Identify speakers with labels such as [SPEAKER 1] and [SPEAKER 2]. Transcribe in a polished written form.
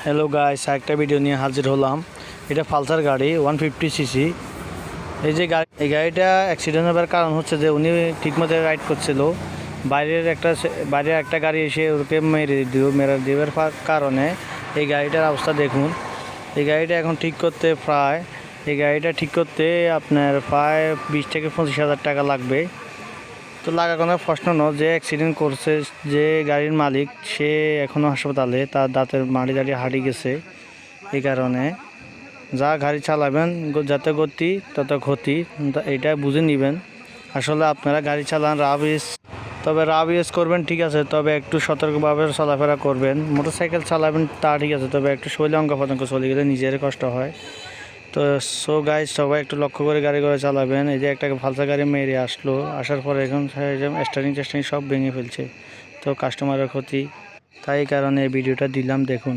[SPEAKER 1] Hello guys, একটা video নিয়ে হাজির হলাম। এটা পালসার গাড়ি 150 সিসি। এই গাড়িটা অ্যাক্সিডেন্ট হওয়ার কারণ হচ্ছে যে উনি ঠিকমতো রাইড করছিল, বাইরের একটা গাড়ি এসে ওকে মেরে দেওয়ার কারণে এই গাড়িটার অবস্থা দেখুন। এই গাড়িটা এখন এই গাড়িটা ঠিক করতে আপনার প্রায় 20 থেকে 25 হাজার টাকা লাগবে। তো লাগা কোনো প্রশ্ন নয়, যে অ্যাক্সিডেন্ট করছে যে গাড়ির মালিক সে এখনও হাসপাতালে, তার দাঁতের মাড়ি হারিয়ে গেছে। এই কারণে যা গাড়ি চালাবেন যাতে গতি তত ক্ষতি, এটা বুঝে নেবেন। আসলে আপনারা গাড়ি চালান রাফ ইউজ করবেন ঠিক আছে, তবে একটু সতর্কভাবে চলাফেরা করবেন। মোটরসাইকেল চালাবেন তা ঠিক আছে, তবে একটু শৈল অঙ্গ প্রত্যঙ্গ চলে গেলে নিজের কষ্ট হয়। তো গাইজ সবাই একটু লক্ষ্য করে গাড়ি চালাবেন। এই যে একটা ফালসা গাড়ি মেরে আসার পরে এখন স্টারিং সব ভেঙে ফেলছে, তো কাস্টমারের ক্ষতি। তাই কারণে এই ভিডিওটা দিলাম, দেখুন।